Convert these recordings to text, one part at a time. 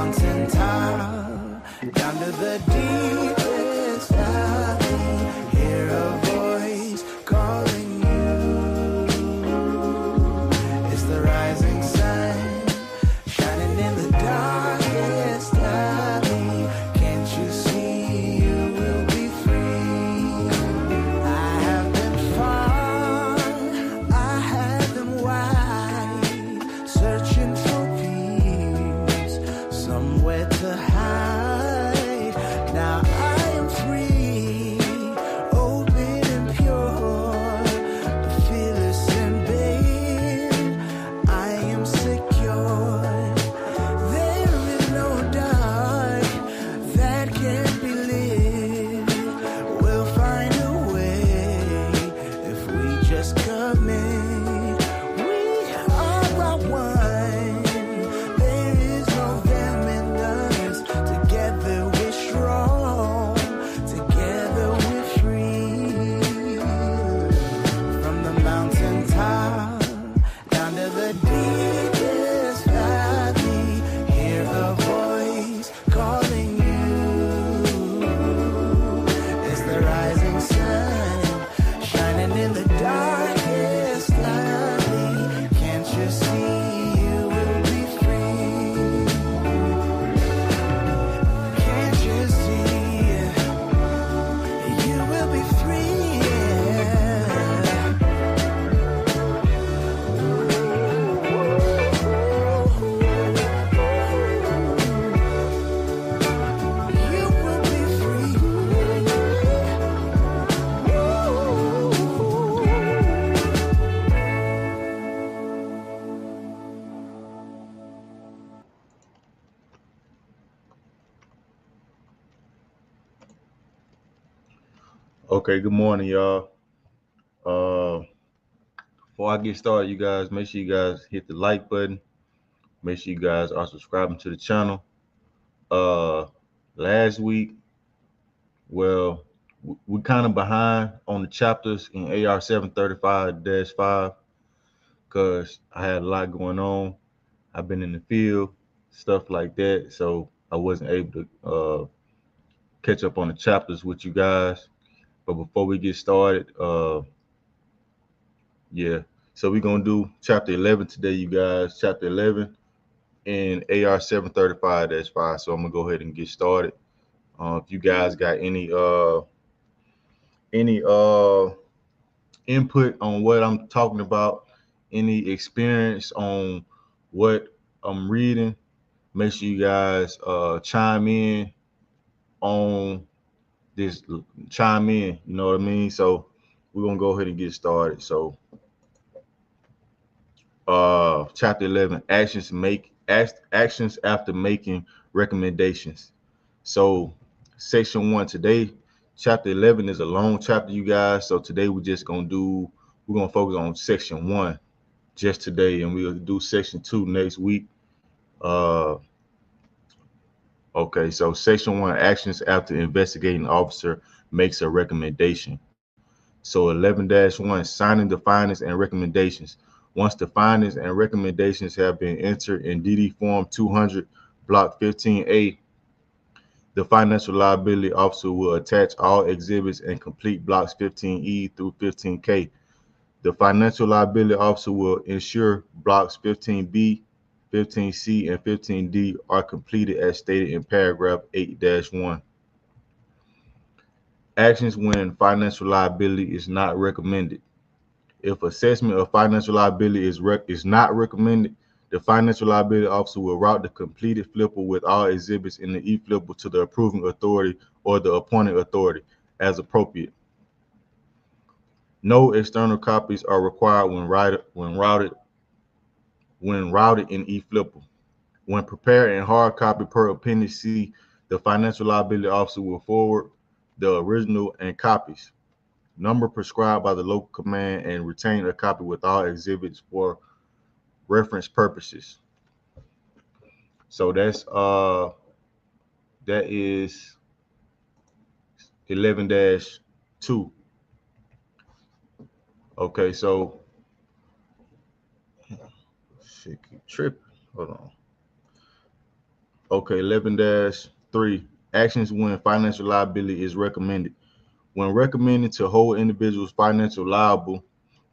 mountaintop, down to the deepest valley, hear a voice calling you. It's the rising sun, shining in the darkest valley. Can't you see you will be free? I have been far, I have been wide, searching for peace, somewhere to hide. Now I am free, open and pure, fearless and babe. I am secure. There is no dark that can't be lit. We'll find a way if we just commit. We are one. There is no them and us. Together we're strong. Together we're free. From the mountaintop down to the deepest valley, hear a voice calling you. It's the rising sun, shining in the darkest valley. Can't you see you will be free? Can't you see you will be free? You will be free. Okay, good morning, y'all. Before I get started, you guys, make sure you guys hit the like button. Make sure you guys are subscribing to the channel. Last week, well, we kind of behind on the chapters in AR 735-5 because I had a lot going on. I've been in the field, stuff like that, so I wasn't able to catch up on the chapters with you guys. But before we get started, yeah. So we're gonna do chapter 11 today, you guys. Chapter 11 in AR 735-5. So I'm gonna go ahead and get started. If you guys got any input on what I'm talking about, any experience on what I'm reading, make sure you guys chime in on this. Chime in, you know what I mean? So we're gonna go ahead and get started. So chapter 11, actions after making recommendations. So section 1 today, chapter 11 is a long chapter, you guys. So today we're gonna focus on section 1 just today, and we'll do section 2 next week. Okay, so section 1, actions after investigating officer makes a recommendation. So 11-1, signing the findings and recommendations. Once the findings and recommendations have been entered in DD Form 200, Block 15A, the financial liability officer will attach all exhibits and complete blocks 15E through 15K. The financial liability officer will ensure blocks 15B, 15C, and 15D are completed as stated in paragraph 8-1. Actions when financial liability is not recommended. If assessment of financial liability is not recommended, the financial liability officer will route the completed flipper with all exhibits in the e-flipper to the approving authority or the appointing authority as appropriate. No external copies are required when routed in e-flipper. When prepared in hard copy per Appendix C, the financial liability officer will forward the original and copies, number prescribed by the local command, and retain a copy with all exhibits for reference purposes. So that is 11-2. Okay, so shit keep tripping. Hold on. Okay, 11-3 actions when financial liability is recommended. When recommending to hold individuals financial liable,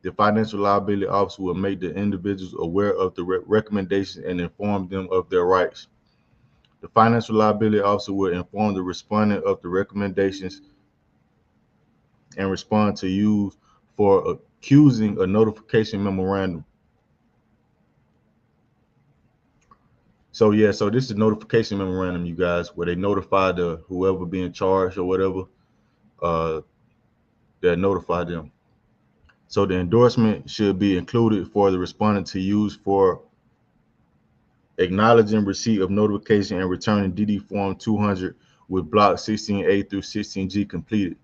the financial liability officer will make the individuals aware of the recommendations and inform them of their rights. The financial liability officer will inform the respondent of the recommendations and respond to use for accusing a notification memorandum. So yeah, so this is notification memorandum, you guys, where they notify the whoever being charged or whatever, uh, they notify them. So the endorsement should be included for the respondent to use for acknowledging receipt of notification and returning DD Form 200 with block 16A through 16G completed.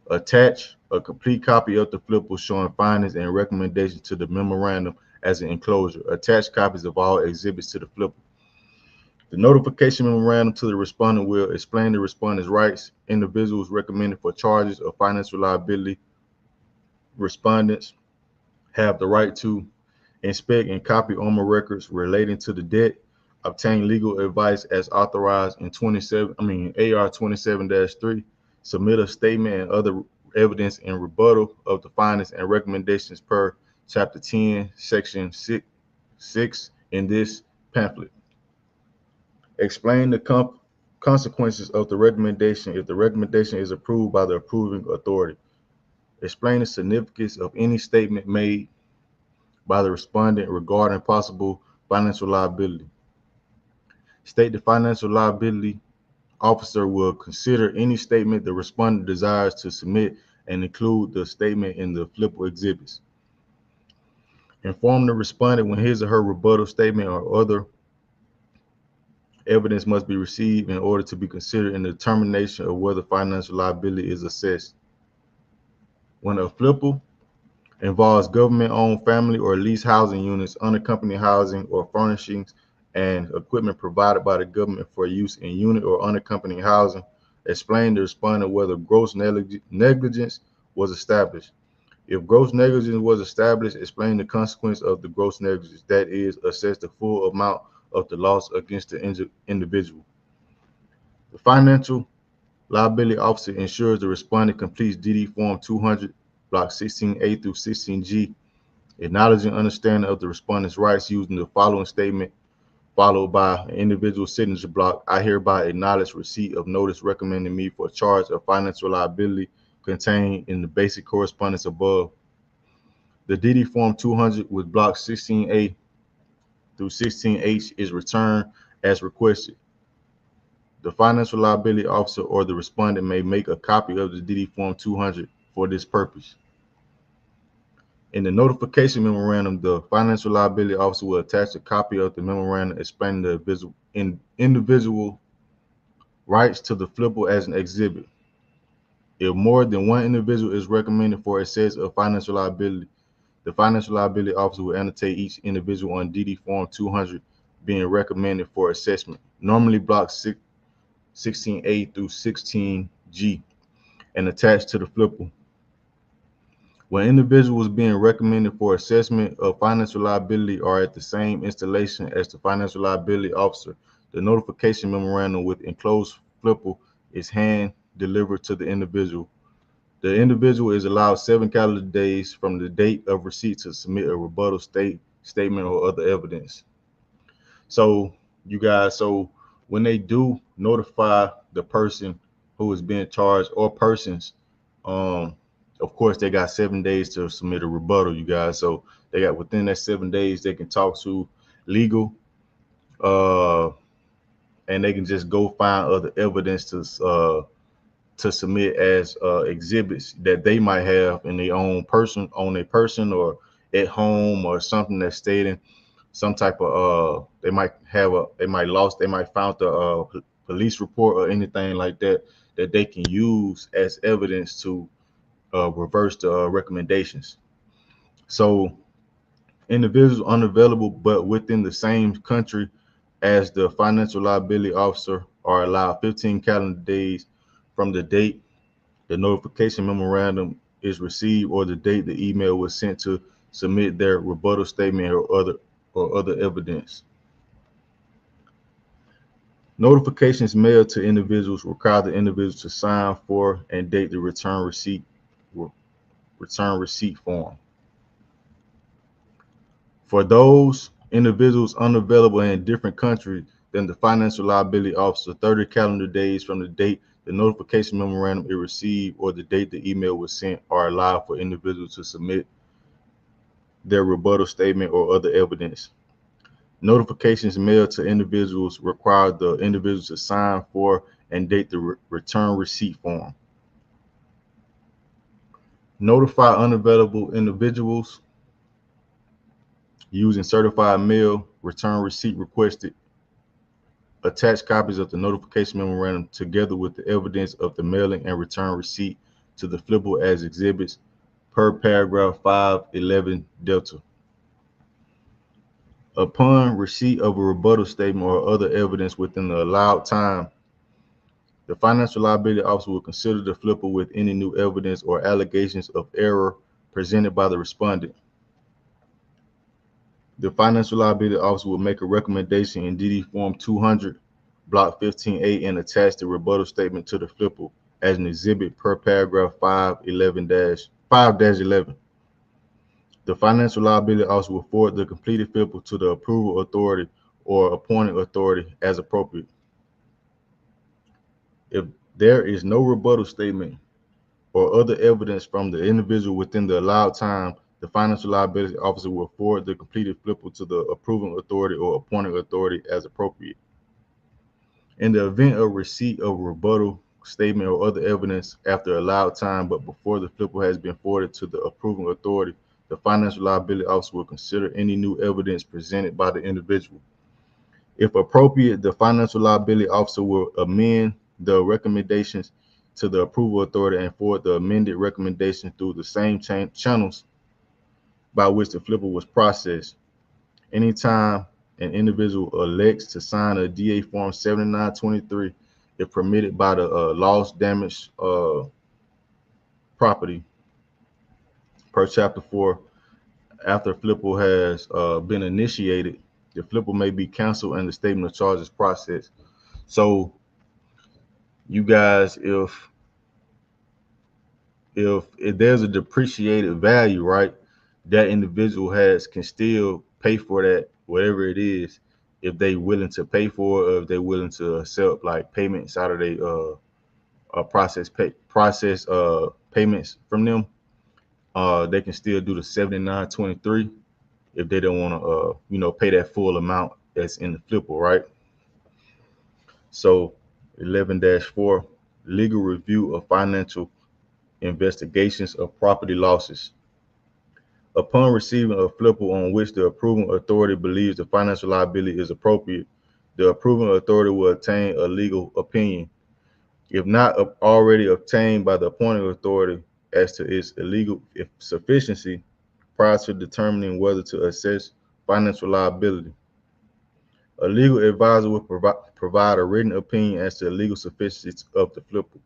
Attach a complete copy of the flipper showing findings and recommendations to the memorandum as an enclosure. Attach copies of all exhibits to the flipper. The notification memorandum to the respondent will explain the respondent's rights. Individuals recommended for charges of financial liability. Respondents have the right to inspect and copy OMA records relating to the debt, obtain legal advice as authorized in AR 27-3, submit a statement and other evidence in rebuttal of the findings and recommendations per Chapter 10, Section 6 in this pamphlet. Explain the consequences of the recommendation if the recommendation is approved by the approving authority. Explain the significance of any statement made by the respondent regarding possible financial liability. State the financial liability officer will consider any statement the respondent desires to submit and include the statement in the flipper exhibits. Inform the respondent when his or her rebuttal statement or other evidence must be received in order to be considered in the determination of whether financial liability is assessed. When a flipper involves government-owned family or leased housing units, unaccompanied housing, or furnishings and equipment provided by the government for use in unit or unaccompanied housing, explain to the respondent whether gross negligence was established. If gross negligence was established, explain the consequence of the gross negligence, that is, assess the full amount of the loss against the individual. The financial liability officer ensures the respondent completes DD Form 200, Block 16A through 16G, acknowledging understanding of the respondent's rights using the following statement, followed by an individual signature block. I hereby acknowledge receipt of notice recommending me for a charge of financial liability contained in the basic correspondence above. The DD Form 200 with block 16A through 16H is returned as requested. The financial liability officer or the respondent may make a copy of the DD Form 200 for this purpose. In the notification memorandum, the financial liability officer will attach a copy of the memorandum explaining the individual rights to the flipper as an exhibit. If more than one individual is recommended for assess of financial liability, the financial liability officer will annotate each individual on DD Form 200 being recommended for assessment, normally block 16A through 16G, and attached to the flipper. When individuals being recommended for assessment of financial liability are at the same installation as the financial liability officer, the notification memorandum with enclosed flipper is hand delivered to the individual. The individual is allowed 7 calendar days from the date of receipt to submit a rebuttal statement or other evidence. So you guys, so when they do notify the person who is being charged or persons, of course they got 7 days to submit a rebuttal, you guys. So they got within that 7 days they can talk to legal, and they can just go find other evidence to submit as exhibits that they might have in their own person, on their person, or at home, or something that's stating some type of they might found the police report or anything like that that they can use as evidence to reverse the recommendations. So individuals unavailable but within the same country as the financial liability officer are allowed 15 calendar days from the date the notification memorandum is received or the date the email was sent to submit their rebuttal statement or other evidence. Notifications mailed to individuals require the individual to sign for and date the return receipt form. For those individuals unavailable in a different country than the financial liability officer, 30 calendar days from the date the notification memorandum is received or the date the email was sent are allowed for individuals to submit their rebuttal statement or other evidence. Notifications mailed to individuals require the individuals to sign for and date the return receipt form. Notify unavailable individuals using certified mail, return receipt requested. Attach copies of the notification memorandum together with the evidence of the mailing and return receipt to the flipper as exhibits per paragraph 511 Delta. Upon receipt of a rebuttal statement or other evidence within the allowed time, the financial liability officer will consider the flipper with any new evidence or allegations of error presented by the respondent. The financial liability officer will make a recommendation in DD Form 200, Block 15A, and attach the rebuttal statement to the flipper as an exhibit per paragraph 5-11. The financial liability officer will forward the completed flipper to the approval authority or appointing authority as appropriate. If there is no rebuttal statement or other evidence from the individual within the allowed time, the financial liability officer will forward the completed flipper to the approving authority or appointing authority as appropriate. In the event of receipt of a rebuttal statement or other evidence after allowed time, but before the flipper has been forwarded to the approving authority, the financial liability officer will consider any new evidence presented by the individual. If appropriate, the financial liability officer will amend the recommendations to the approval authority and forward the amended recommendation through the same channels by which the flipper was processed. Anytime an individual elects to sign a DA Form 7923, if permitted by the loss damage property per Chapter 4, after flipper has been initiated, the flipper may be canceled and the statement of charges processed. So you guys, if there's a depreciated value, right, that individual can still pay for that, whatever it is, if they willing to pay for it, or if they're willing to accept like payments out of their process payments from them. They can still do the 7923 if they don't want to pay that full amount that's in the flipper, right? So 11-4, legal review of financial investigations of property losses. Upon receiving a flipper on which the approving authority believes the financial liability is appropriate, the approving authority will obtain a legal opinion, if not already obtained by the appointing authority, as to its legal sufficiency prior to determining whether to assess financial liability. A legal advisor will provide a written opinion as to the legal sufficiency of the flipper.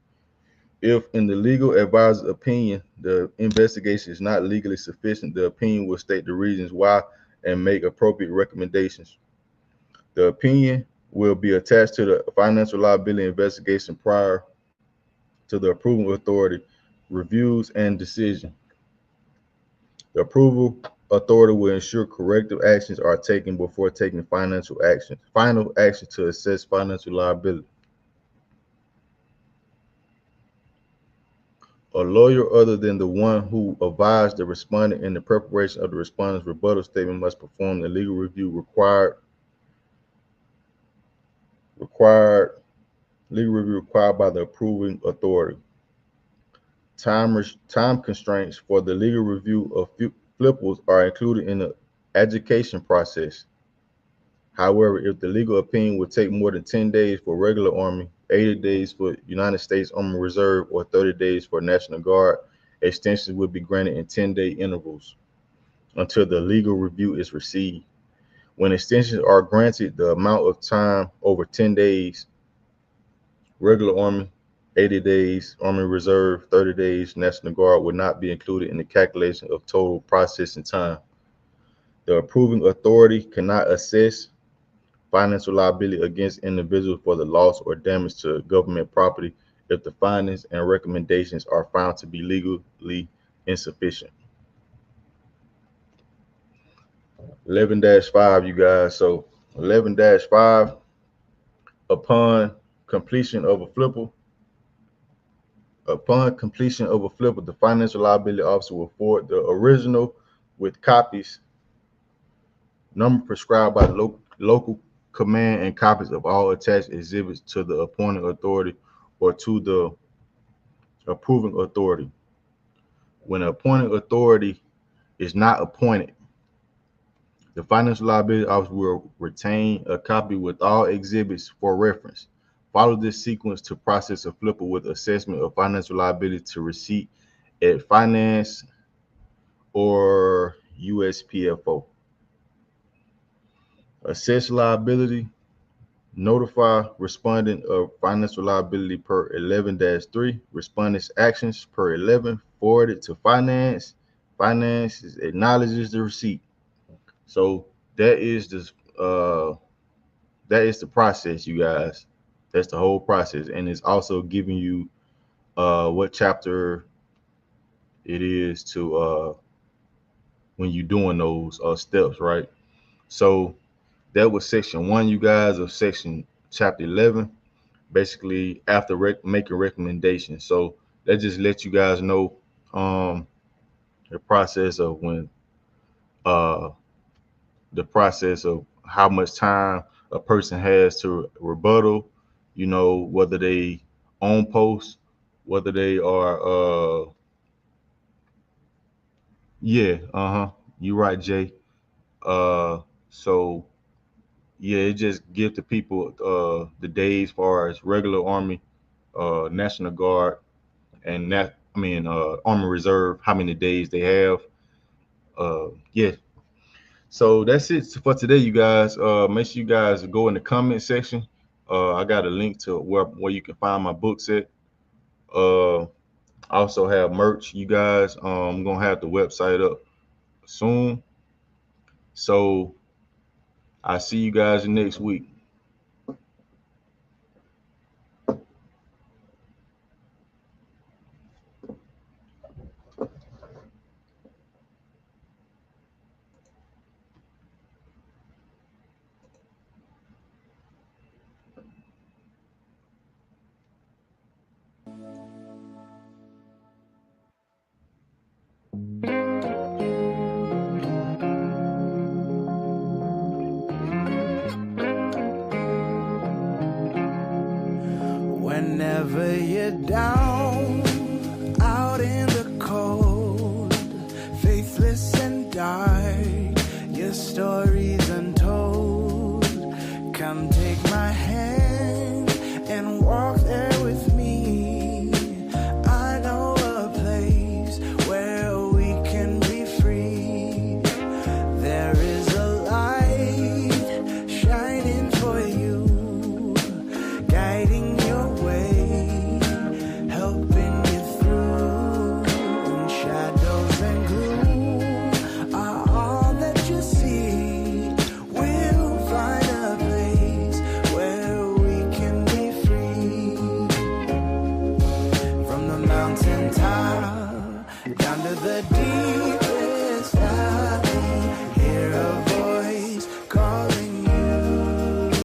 If, in the legal advisor's opinion, the investigation is not legally sufficient, the opinion will state the reasons why and make appropriate recommendations. The opinion will be attached to the financial liability investigation prior to the approving authority reviews and decision. The approval authority will ensure corrective actions are taken before taking final action to assess financial liability. A lawyer other than the one who advised the respondent in the preparation of the respondent's rebuttal statement must perform the legal review required by the approving authority. Time constraints for the legal review of flippers are included in the adjudication process. However, if the legal opinion would take more than 10 days for regular Army, 80 days for United States Army Reserve, or 30 days for National Guard, extensions would be granted in 10-day intervals until the legal review is received. When extensions are granted, the amount of time over 10 days, regular Army, 80 days, Army Reserve, 30 days, National Guard would not be included in the calculation of total processing time. The approving authority cannot assess financial liability against individuals for the loss or damage to government property if the findings and recommendations are found to be legally insufficient. 11-5, you guys. So 11-5, upon completion of a flipper, the financial liability officer will forward the original with copies, number prescribed by the local command, and copies of all attached exhibits to the appointing authority or to the approving authority. When the appointing authority is not appointed, the financial liability officer will retain a copy with all exhibits for reference. Follow this sequence to process a flipper with assessment of financial liability to receipt at finance or USPFO. Assess liability. Notify respondent of financial liability per 11-3. Respondent's actions per 11 forwarded to finance. Finance acknowledges the receipt. So that is the process, you guys. That's the whole process, and it's also giving you what chapter it is to when you're doing those steps, right? So that was section 1, you guys, of section chapter 11. Basically, after making recommendations. So that just let you guys know the process of when the process of how much time a person has to rebuttal, whether they on post, whether they are you're right, Jay. So yeah, it just give the people the days as far as regular Army, National Guard, and Army Reserve, how many days they have. Yeah. So that's it for today, you guys. Make sure you guys go in the comment section. I got a link to where you can find my books at. I also have merch, you guys. I'm gonna have the website up soon. So I see you guys next week. Whenever you're down